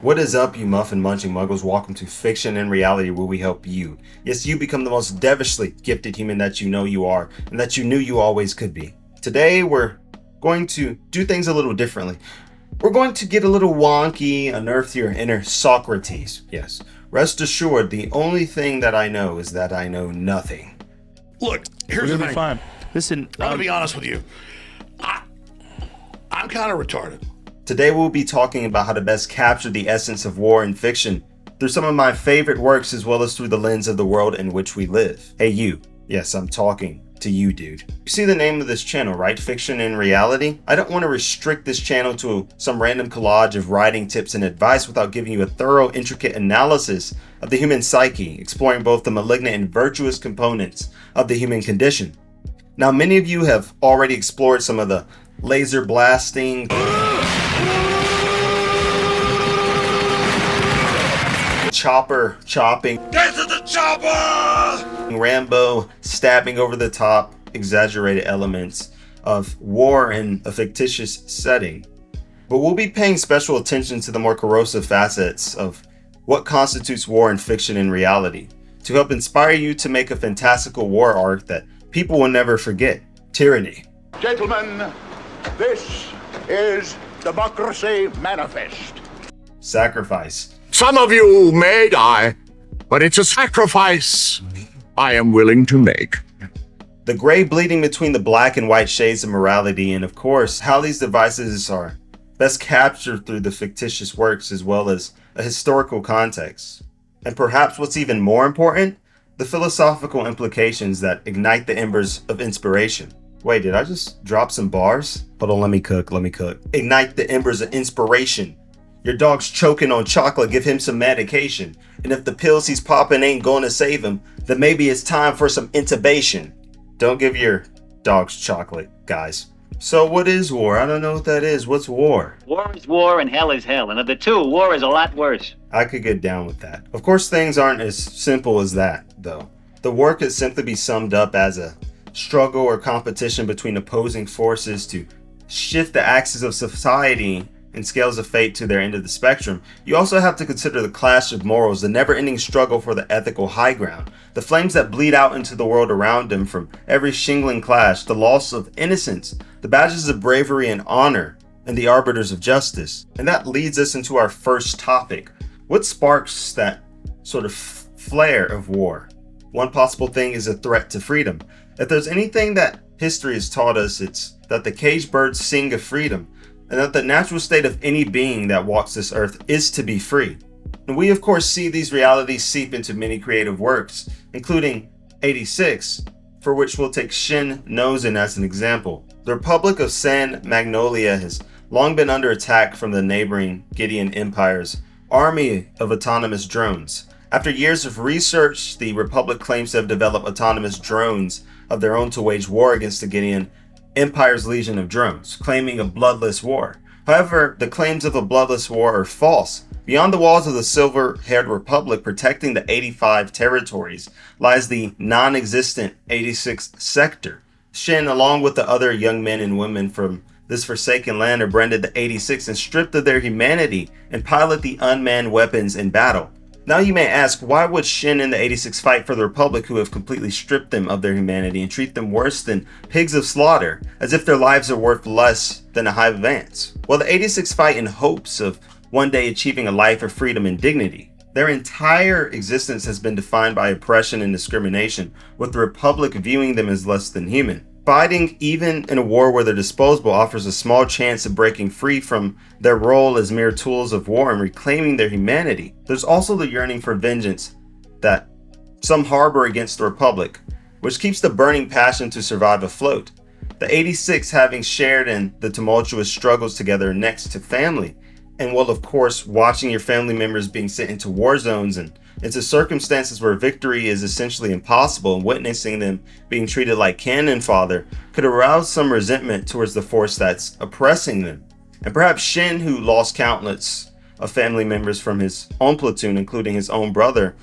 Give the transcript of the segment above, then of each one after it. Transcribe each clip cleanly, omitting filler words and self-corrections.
What is up, you muffin munching muggles? Welcome to Fiction and Reality, where we help you. Yes, you become the most devilishly gifted human that you know you are, and that you knew you always could be. Today, we're going to do things a little differently. We're going to get a little wonky, unearth your inner Socrates. Yes, rest assured, the only thing that I know is that I know nothing. Look, here's We're the gonna be thing. fine. Listen, I'm gonna be honest with you. I'm kind of retarded. Today we'll be talking about how to best capture the essence of war in fiction through some of my favorite works, as well as through the lens of the world in which we live. Hey you, yes, I'm talking to you, dude. You see the name of this channel, right? Fiction and Reality? I don't want to restrict this channel to some random collage of writing tips and advice without giving you a thorough, intricate analysis of the human psyche, exploring both the malignant and virtuous components of the human condition. Now, many of you have already explored some of the laser blasting, chopper chopping, Get to the chopper! Rambo stabbing over the top, exaggerated elements of war in a fictitious setting. But we'll be paying special attention to the more corrosive facets of what constitutes war in fiction and reality, to help inspire you to make a fantastical war arc that people will never forget: Tyranny. Gentlemen, this is Democracy Manifest. Sacrifice. Some of you may die, but it's a sacrifice I am willing to make. The gray bleeding between the black and white shades of morality, and of course, how these devices are best captured through the fictitious works as well as a historical context. And perhaps what's even more important, the philosophical implications that ignite the embers of inspiration. Wait, did I just drop some bars? Hold on, let me cook. Ignite the embers of inspiration. Your dog's choking on chocolate, give him some medication. And if the pills he's popping ain't going to save him, then maybe it's time for some intubation. Don't give your dogs chocolate, guys. So what is war? I don't know what that is. What's war? War is war and hell is hell. And of the two, war is a lot worse. I could get down with that. Of course, things aren't as simple as that, though. The war could simply be summed up as a struggle or competition between opposing forces to shift the axis of society and scales of fate to their end of the spectrum. You also have to consider the clash of morals, the never-ending struggle for the ethical high ground, the flames that bleed out into the world around them from every shingling clash, the loss of innocence, the badges of bravery and honor, and the arbiters of justice. And that leads us into our first topic. What sparks that sort of flare of war? One possible thing is a threat to freedom. If there's anything that history has taught us, it's that the caged birds sing of freedom, and that the natural state of any being that walks this earth is to be free. And we of course see these realities seep into many creative works, including 86, for which we'll take Shin Nozen as an example. The Republic of San Magnolia has long been under attack from the neighboring Gideon Empire's army of autonomous drones. After years of research, the Republic claims to have developed autonomous drones of their own to wage war against the Gideon Empire's legion of drones, claiming a bloodless war. However, the claims of a bloodless war are false. Beyond the walls of the silver-haired Republic protecting the 85 territories lies the non-existent 86th sector. Shin, along with the other young men and women from this forsaken land, are branded the 86 and stripped of their humanity and pilot the unmanned weapons in battle. Now you may ask, why would Shin and the 86 fight for the Republic, who have completely stripped them of their humanity and treat them worse than pigs of slaughter, as if their lives are worth less than a hive of ants? Well, the 86 fight in hopes of one day achieving a life of freedom and dignity. Their entire existence has been defined by oppression and discrimination, with the Republic viewing them as less than human. Fighting, even in a war where they're disposable, offers a small chance of breaking free from their role as mere tools of war and reclaiming their humanity. There's also the yearning for vengeance that some harbor against the Republic, which keeps the burning passion to survive afloat. The 86 having shared in the tumultuous struggles together next to family, and well, of course, watching your family members being sent into war zones and into circumstances where victory is essentially impossible, and witnessing them being treated like cannon fodder could arouse some resentment towards the force that's oppressing them. And perhaps Shin, who lost countless of family members from his own platoon, including his own brother,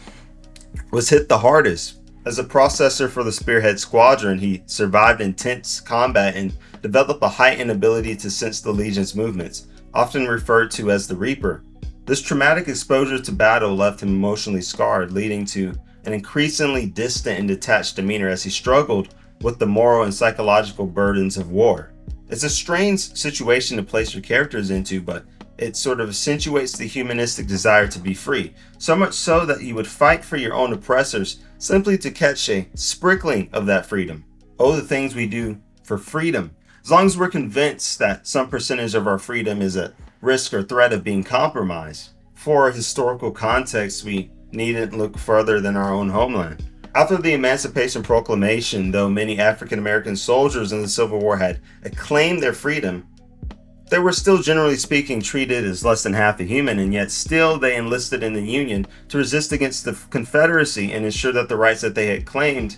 was hit the hardest. As a processor for the Spearhead Squadron, he survived intense combat and developed a heightened ability to sense the Legion's movements, often referred to as the Reaper. This traumatic exposure to battle left him emotionally scarred, leading to an increasingly distant and detached demeanor as he struggled with the moral and psychological burdens of war. It's a strange situation to place your characters into, but it sort of accentuates the humanistic desire to be free, so much so that you would fight for your own oppressors simply to catch a sprinkling of that freedom. Oh, the things we do for freedom. As long as we're convinced that some percentage of our freedom is at risk or threat of being compromised. For historical context, we needn't look further than our own homeland. After the Emancipation Proclamation, though many African American soldiers in the Civil War had acclaimed their freedom, they were still generally speaking treated as less than half a human, and yet still they enlisted in the Union to resist against the Confederacy and ensure that the rights that they had claimed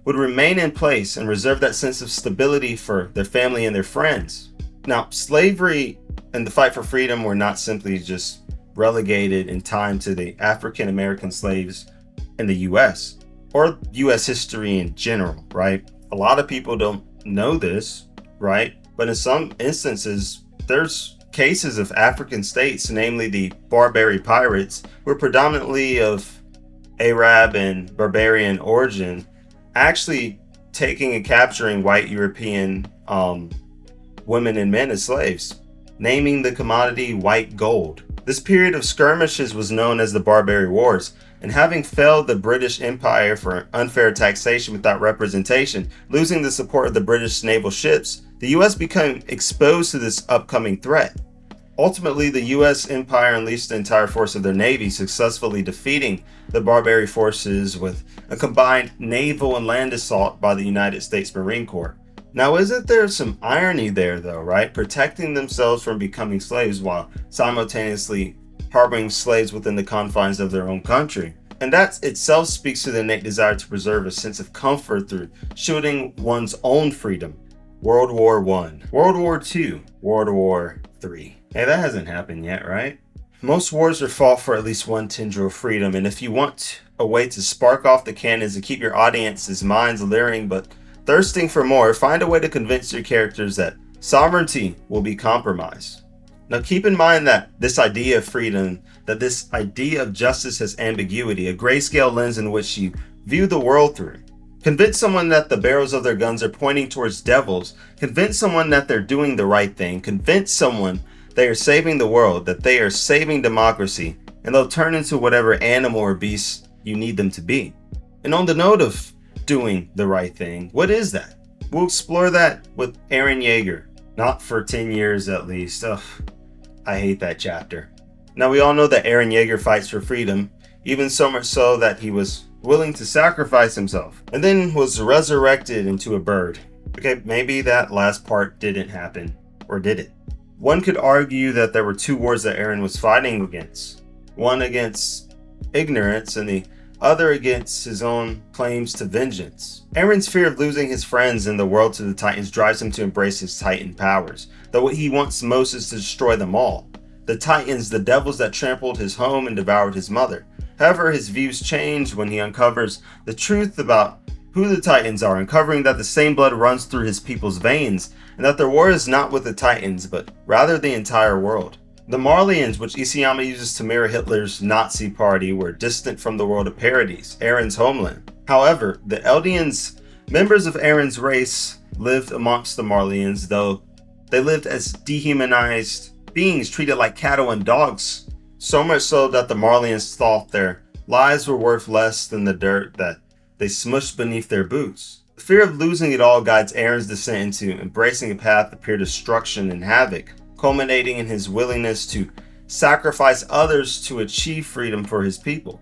would remain in place and reserve that sense of stability for their family and their friends. Now, slavery and the fight for freedom were not simply just relegated in time to the African American slaves in the US or US history in general, right? A lot of people don't know this, right? But in some instances, there's cases of African states, namely the Barbary pirates, who were predominantly of Arab and barbarian origin, actually taking and capturing white European women and men as slaves, naming the commodity white gold. This period of skirmishes was known as the Barbary Wars, and having failed the British Empire for unfair taxation without representation, losing the support of the British naval ships, the US became exposed to this upcoming threat. Ultimately, the US Empire unleashed the entire force of their navy, successfully defeating the Barbary forces with a combined naval and land assault by the United States Marine Corps. Now, isn't there some irony there, though, right? Protecting themselves from becoming slaves while simultaneously harboring slaves within the confines of their own country. And that itself speaks to the innate desire to preserve a sense of comfort through shielding one's own freedom. World War I, World War II, World War III. Hey, that hasn't happened yet, right? Most wars are fought for at least one tendril of freedom, and if you want a way to spark off the cannons and keep your audience's minds leering but thirsting for more, find a way to convince your characters that sovereignty will be compromised. Now keep in mind that this idea of freedom, that this idea of justice has ambiguity, a grayscale lens in which you view the world through. Convince someone that the barrels of their guns are pointing towards devils. Convince someone that they're doing the right thing. Convince someone they are saving the world, that they are saving democracy, and they'll turn into whatever animal or beast you need them to be. And on the note of doing the right thing, what is that? We'll explore that with Eren Yeager. Not for 10 years at least. Ugh, I hate that chapter. Now we all know that Eren Yeager fights for freedom, even so much so that he was willing to sacrifice himself, and then was resurrected into a bird. Okay, maybe that last part didn't happen, or did it? One could argue that there were two wars that Eren was fighting against. One against ignorance and the other against his own claims to vengeance. Eren's fear of losing his friends in the world to the Titans drives him to embrace his Titan powers, though what he wants most is to destroy them all. The Titans, the devils that trampled his home and devoured his mother. However, his views change when he uncovers the truth about who the Titans are, uncovering that the same blood runs through his people's veins, and that their war is not with the Titans, but rather the entire world. The Marlians, which Isayama uses to mirror Hitler's Nazi party, were distant from the world of Paradis, Eren's homeland. However, the Eldians, members of Eren's race, lived amongst the Marlians, though they lived as dehumanized beings treated like cattle and dogs, so much so that the Marlians thought their lives were worth less than the dirt that they smushed beneath their boots. The fear of losing it all guides Eren's descent into embracing a path of pure destruction and havoc, culminating in his willingness to sacrifice others to achieve freedom for his people.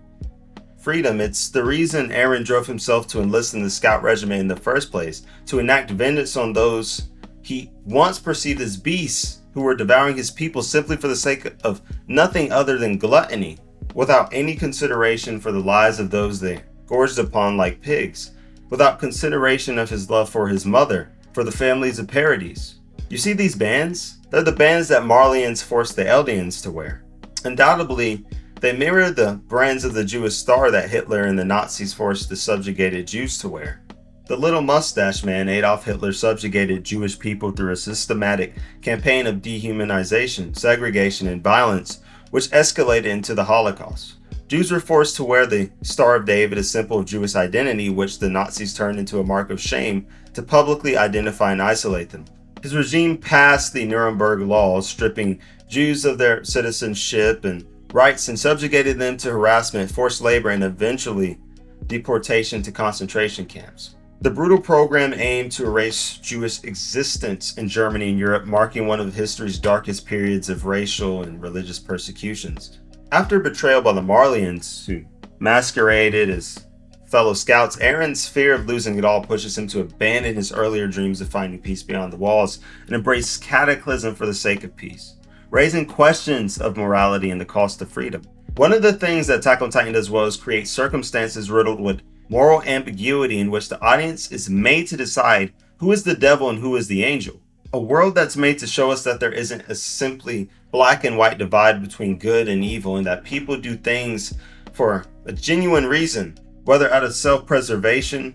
Freedom, it's the reason Eren drove himself to enlist in the Scout Regiment in the first place, to enact vengeance on those he once perceived as beasts who were devouring his people simply for the sake of nothing other than gluttony, without any consideration for the lives of those they gorged upon like pigs, without consideration of his love for his mother, for the families of Paradis. You see these bands? They're the bands that Marlians forced the Eldians to wear. Undoubtedly, they mirror the brands of the Jewish star that Hitler and the Nazis forced the subjugated Jews to wear. The little mustache man, Adolf Hitler, subjugated Jewish people through a systematic campaign of dehumanization, segregation, and violence, which escalated into the Holocaust. Jews were forced to wear the Star of David, a symbol of Jewish identity, which the Nazis turned into a mark of shame to publicly identify and isolate them. His regime passed the Nuremberg laws, stripping Jews of their citizenship and rights and subjugated them to harassment, forced labor, and eventually deportation to concentration camps. The brutal program aimed to erase Jewish existence in Germany and Europe, marking one of history's darkest periods of racial and religious persecutions. After betrayal by the Marlians, who masqueraded as fellow scouts, Aaron's fear of losing it all pushes him to abandon his earlier dreams of finding peace beyond the walls and embrace cataclysm for the sake of peace, raising questions of morality and the cost of freedom. One of the things that Attack on Titan does well is create circumstances riddled with moral ambiguity in which the audience is made to decide who is the devil and who is the angel. A world that's made to show us that there isn't a simply black and white divide between good and evil, and that people do things for a genuine reason, whether out of self-preservation,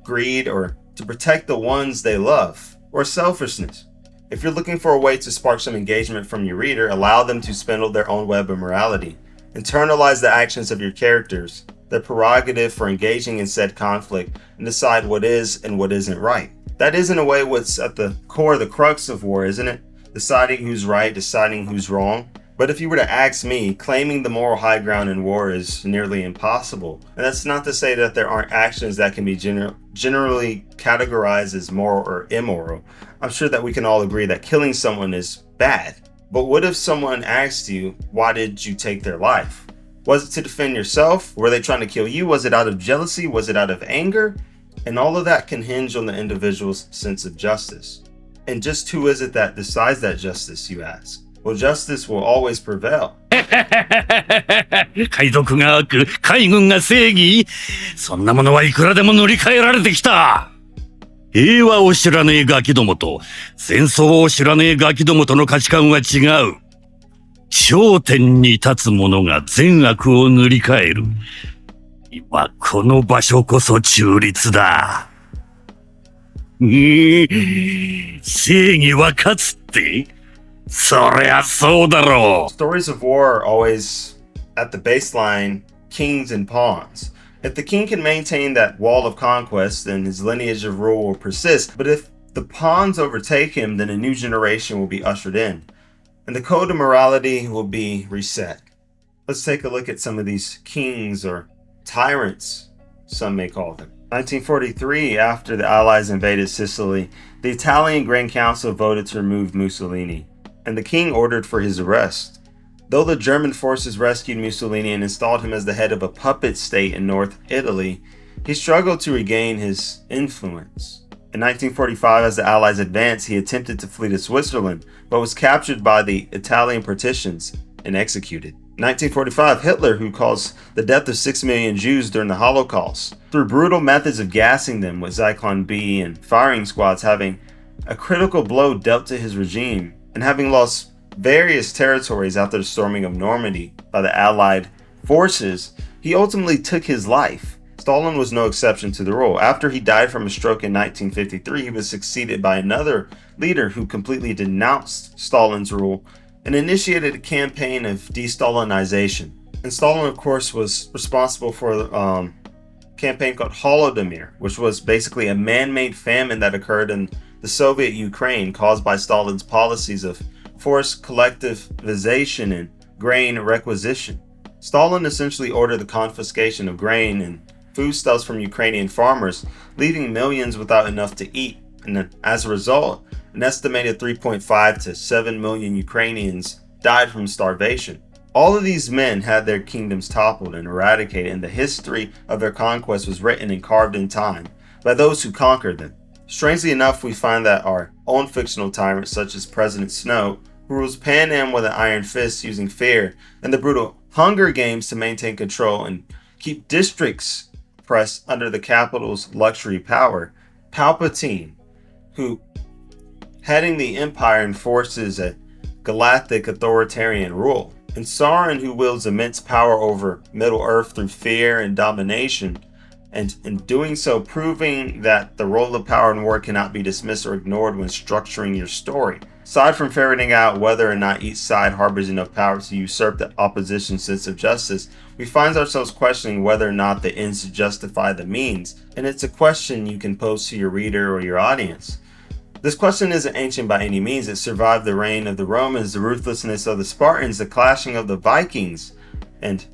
greed, or to protect the ones they love, or selfishness. If you're looking for a way to spark some engagement from your reader, allow them to spindle their own web of morality. Internalize the actions of your characters, their prerogative for engaging in said conflict, and decide what is and what isn't right. That is in a way what's at the core, the crux of war, isn't it? Deciding who's right, deciding who's wrong. But if you were to ask me, claiming the moral high ground in war is nearly impossible. And that's not to say that there aren't actions that can be generally categorized as moral or immoral. I'm sure that we can all agree that killing someone is bad. But what if someone asked you, why did you take their life? Was it to defend yourself? Were they trying to kill you? Was it out of jealousy? Was it out of anger? And all of that can hinge on the individual's sense of justice. And just who is it that decides that justice, you ask? Well, justice will always prevail. 海賊が悪、海軍が正義、そんなものはいくらでも塗り替えられてきた。平和を知らねえガキどもと、戦争を知らねえガキどもとの価値観は違う。頂点に立つ者が善悪を塗り替える。今この場所こそ中立だ。正義は勝つって？そりゃそうだろう。 Stories of war are always, at the baseline, kings and pawns. If the king can maintain that wall of conquest, then his lineage of rule will persist. But if the pawns overtake him, then a new generation will be ushered in, and the code of morality will be reset. Let's take a look at some of these kings, or tyrants, some may call them. 1943, after the Allies invaded Sicily, the Italian Grand Council voted to remove Mussolini, and the king ordered for his arrest. Though the German forces rescued Mussolini and installed him as the head of a puppet state in North Italy, he struggled to regain his influence. In 1945, as the Allies advanced, he attempted to flee to Switzerland, but was captured by the Italian partitions and executed. In 1945, Hitler, who caused the death of 6 million Jews during the Holocaust, through brutal methods of gassing them with Zyklon B and firing squads, having a critical blow dealt to his regime, and having lost various territories after the storming of Normandy by the Allied forces, he ultimately took his life. Stalin was no exception to the rule. After he died from a stroke in 1953, he was succeeded by another leader who completely denounced Stalin's rule and initiated a campaign of de-Stalinization. And Stalin, of course, was responsible for a campaign called Holodomor, which was basically a man-made famine that occurred in the Soviet Ukraine caused by Stalin's policies of forced collectivization and grain requisition. Stalin essentially ordered the confiscation of grain and foodstuffs from Ukrainian farmers, leaving millions without enough to eat. And as a result, an estimated 3.5 to 7 million Ukrainians died from starvation. All of these men had their kingdoms toppled and eradicated, and the history of their conquest was written and carved in time by those who conquered them. Strangely enough, we find that our own fictional tyrants, such as President Snow, who rules Pan Am with an iron fist using fear, and the brutal Hunger Games to maintain control and keep districts oppressed under the capital's luxury power. Palpatine, who heading the empire enforces a galactic authoritarian rule, and Sauron, who wields immense power over Middle Earth through fear and domination, and in doing so, proving that the role of power in war cannot be dismissed or ignored when structuring your story. Aside from ferreting out whether or not each side harbors enough power to usurp the opposition's sense of justice, we find ourselves questioning whether or not the ends justify the means, and it's a question you can pose to your reader or your audience. This question isn't ancient by any means. It survived the reign of the Romans, the ruthlessness of the Spartans, the clashing of the Vikings, and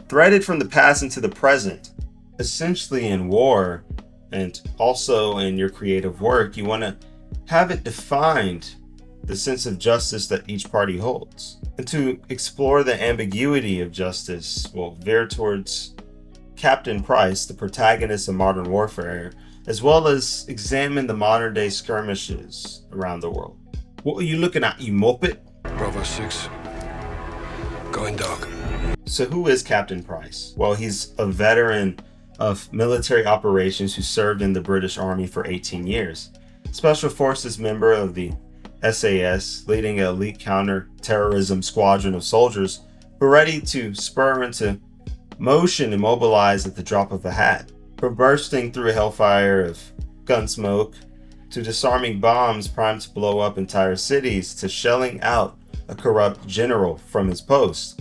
threaded from the past into the present. Essentially in war, and also in your creative work, you want to have it defined, the sense of justice that each party holds. And to explore the ambiguity of justice, we'll veer towards Captain Price, the protagonist of modern warfare, as well as examine the modern day skirmishes around the world. What are you looking at, you moped? Bravo 6. Going dark. So who is Captain Price? Well, he's a veteran of military operations who served in the British Army for 18 years. Special Forces member of the SAS, leading an elite counter-terrorism squadron of soldiers who are ready to spur into motion and mobilize at the drop of a hat. From bursting through a hellfire of gun smoke, to disarming bombs primed to blow up entire cities, to shelling out a corrupt general from his post.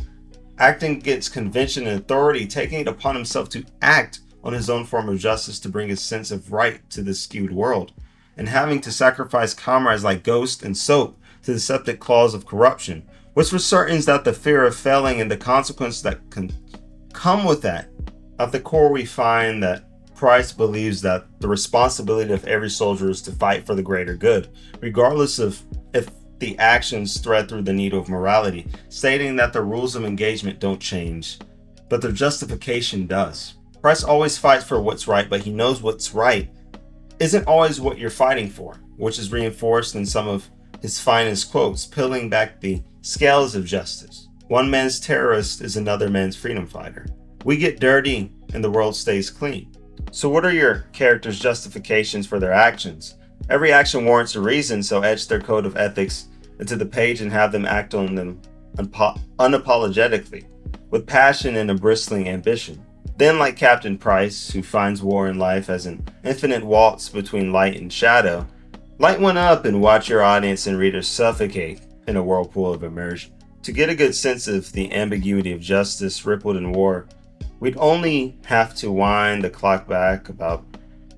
Acting against convention and authority, taking it upon himself to act on his own form of justice to bring a sense of right to this skewed world, and having to sacrifice comrades like Ghost and Soap to the septic claws of corruption. What's for certain is that the fear of failing and the consequences that can come with that. At the core, we find that Price believes that the responsibility of every soldier is to fight for the greater good, regardless of if the actions thread through the needle of morality, stating that the rules of engagement don't change, but their justification does. Price always fights for what's right, but he knows what's right isn't always what you're fighting for, which is reinforced in some of his finest quotes, peeling back the scales of justice. One man's terrorist is another man's freedom fighter. We get dirty and the world stays clean. So what are your characters' justifications for their actions? Every action warrants a reason, so etch their code of ethics into the page and have them act on them unapologetically, with passion and a bristling ambition. Then, like Captain Price, who finds war and life as an infinite waltz between light and shadow, light one up and watch your audience and readers suffocate in a whirlpool of immersion. To get a good sense of the ambiguity of justice rippled in war, we'd only have to wind the clock back about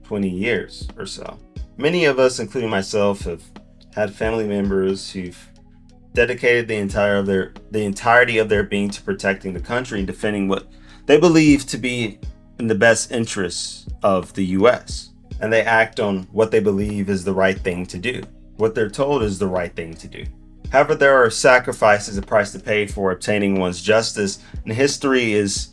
20 years or so. Many of us, including myself, have had family members who've dedicated the entirety of their being to protecting the country and defending what they believe to be in the best interests of the US. And they act on what they believe is the right thing to do, what they're told is the right thing to do. However, there are sacrifices, a price to pay for obtaining one's justice, and history is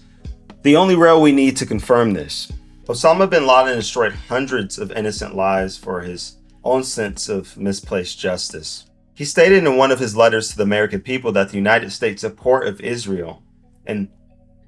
the only rail we need to confirm this. Osama bin Laden destroyed hundreds of innocent lives for his own sense of misplaced justice. He stated in one of his letters to the American people that the United States' support of Israel and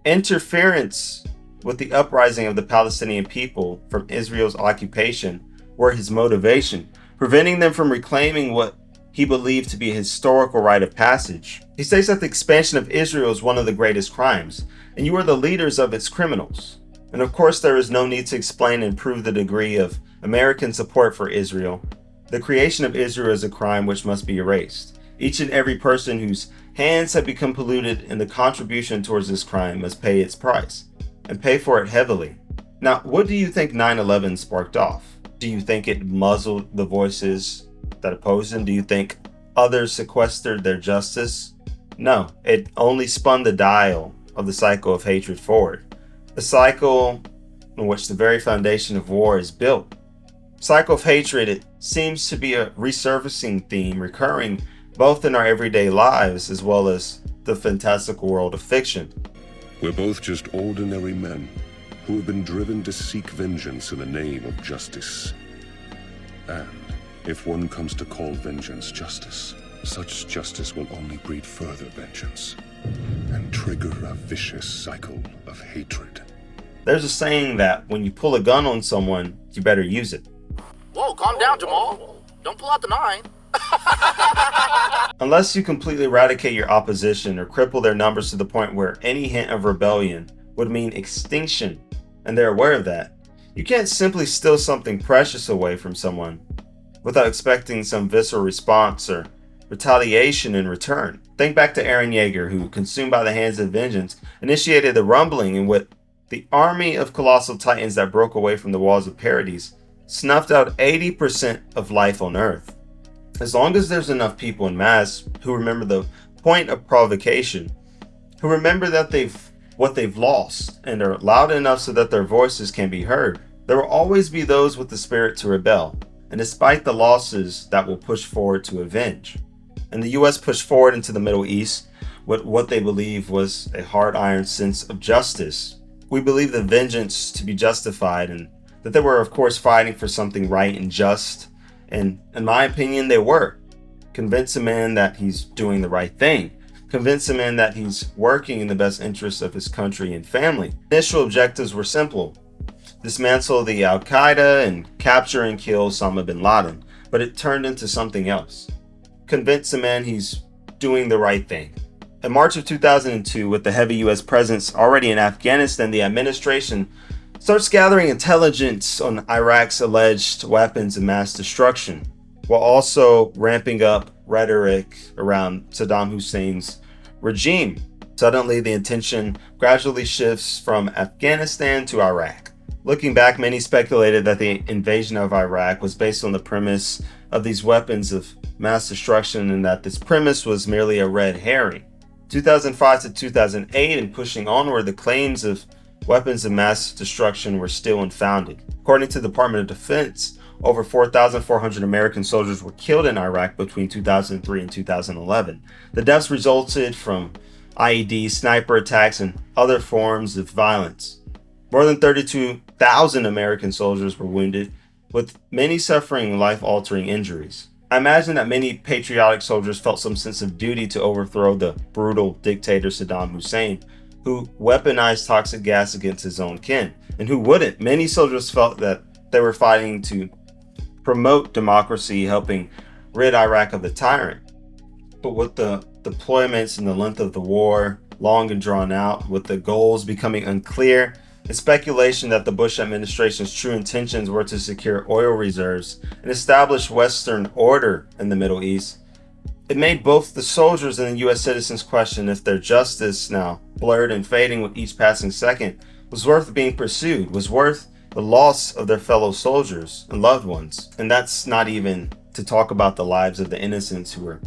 interference with the uprising of the Palestinian people from Israel's occupation were his motivation, preventing them from reclaiming what he believed to be a historical rite of passage. He states that the expansion of Israel is one of the greatest crimes, and you are the leaders of its criminals. And of course, there is no need to explain and prove the degree of American support for Israel. The creation of Israel is a crime which must be erased. Each and every person whose hands have become polluted in the contribution towards this crime must pay its price, and pay for it heavily. Now, what do you think 9/11 sparked off? Do you think it muzzled the voices that opposed him? Do you think others sequestered their justice? No, it only spun the dial of the cycle of hatred forward. A cycle in which the very foundation of war is built. Cycle of hatred, it seems to be a resurfacing theme recurring both in our everyday lives as well as the fantastical world of fiction. We're both just ordinary men who have been driven to seek vengeance in the name of justice. And if one comes to call vengeance justice, such justice will only breed further vengeance and trigger a vicious cycle of hatred. There's a saying that when you pull a gun on someone, you better use it. Whoa, calm down, Jamal. Don't pull out the 9. Unless you completely eradicate your opposition or cripple their numbers to the point where any hint of rebellion would mean extinction and they're aware of that. You can't simply steal something precious away from someone without expecting some visceral response or retaliation in return. Think back to Eren Yeager, who, consumed by the hands of vengeance, initiated the rumbling in what the army of colossal titans that broke away from the walls of Paradise snuffed out 80% of life on Earth. As long as there's enough people in mass who remember the point of provocation, who remember that what they've lost, and are loud enough so that their voices can be heard, there will always be those with the spirit to rebel, and despite the losses, that will push forward to avenge. And the US pushed forward into the Middle East with what they believe was a hard iron sense of justice. We believe the vengeance to be justified, and that they were of course fighting for something right and just, and in my opinion they were. Convince a man that he's doing the right thing. Convince a man that he's working in the best interests of his country and family. Initial objectives were simple: dismantle the Al-Qaeda and capture and kill Osama bin Laden, but it turned into something else. Convince a man he's doing the right thing. In March of 2002, with the heavy US presence already in Afghanistan, the administration starts gathering intelligence on Iraq's alleged weapons of mass destruction, while also ramping up rhetoric around Saddam Hussein's regime. Suddenly, the attention gradually shifts from Afghanistan to Iraq. Looking back, many speculated that the invasion of Iraq was based on the premise of these weapons of mass destruction, and that this premise was merely a red herring. 2005 to 2008 and pushing onward, the claims of weapons of mass destruction were still unfounded. According to the Department of Defense, over 4,400 American soldiers were killed in Iraq between 2003 and 2011. The deaths resulted from IED, sniper attacks, and other forms of violence. More than 32,000 American soldiers were wounded, with many suffering life-altering injuries. I imagine that many patriotic soldiers felt some sense of duty to overthrow the brutal dictator Saddam Hussein, who weaponized toxic gas against his own kin. And who wouldn't? Many soldiers felt that they were fighting to promote democracy, helping rid Iraq of the tyrant. But with the deployments and the length of the war long and drawn out, with the goals becoming unclear, and speculation that the Bush administration's true intentions were to secure oil reserves and establish Western order in the Middle East, it made both the soldiers and the US citizens question if their justice, now blurred and fading with each passing second, was worth being pursued, was worth the loss of their fellow soldiers and loved ones. And that's not even to talk about the lives of the innocents who were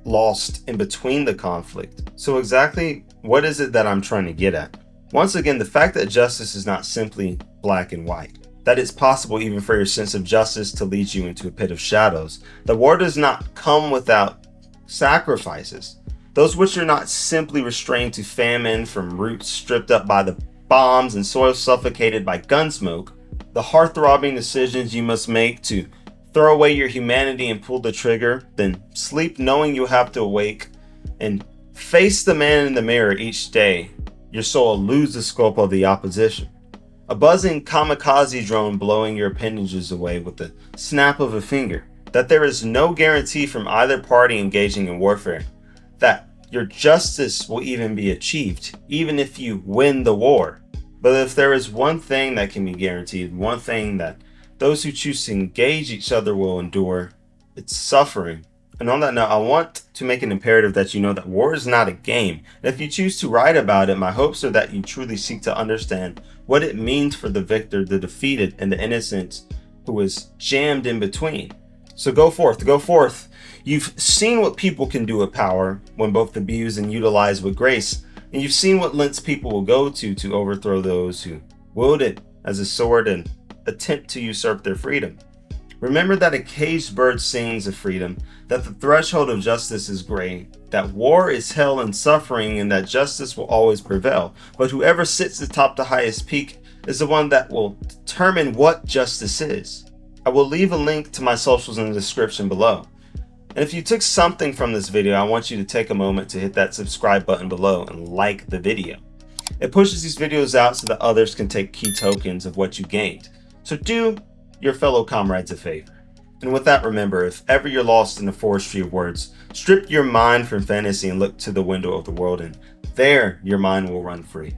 lost in between the conflict. So exactly what is it that I'm trying to get at? Once again, the fact that justice is not simply black and white, that it's possible even for your sense of justice to lead you into a pit of shadows. The war does not come without sacrifices, those which are not simply restrained to famine from roots stripped up by the bombs and soil suffocated by gun smoke. The heart-throbbing decisions you must make to throw away your humanity and pull the trigger, then sleep knowing you have to awake and face the man in the mirror each day. Your soul will lose the scope of the opposition. A buzzing kamikaze drone blowing your appendages away with the snap of a finger. That there is no guarantee from either party engaging in warfare that your justice will even be achieved, even if you win the war. But if there is one thing that can be guaranteed, one thing that those who choose to engage each other will endure, it's suffering. And on that note, I want to make an imperative that you know that war is not a game. And if you choose to write about it, my hopes are that you truly seek to understand what it means for the victor, the defeated, and the innocent who is jammed in between. So go forth, go forth. You've seen what people can do with power when both abused and utilized with grace. And you've seen what lengths people will go to overthrow those who wield it as a sword and attempt to usurp their freedom. Remember that a caged bird sings of freedom, that the threshold of justice is gray, that war is hell and suffering, and that justice will always prevail. But whoever sits atop the highest peak is the one that will determine what justice is. I will leave a link to my socials in the description below. And if you took something from this video, I want you to take a moment to hit that subscribe button below and like the video. It pushes these videos out so that others can take key tokens of what you gained. So do your fellow comrades a favor. And with that, remember, if ever you're lost in the forestry of words, strip your mind from fantasy and look to the window of the world, and there your mind will run free.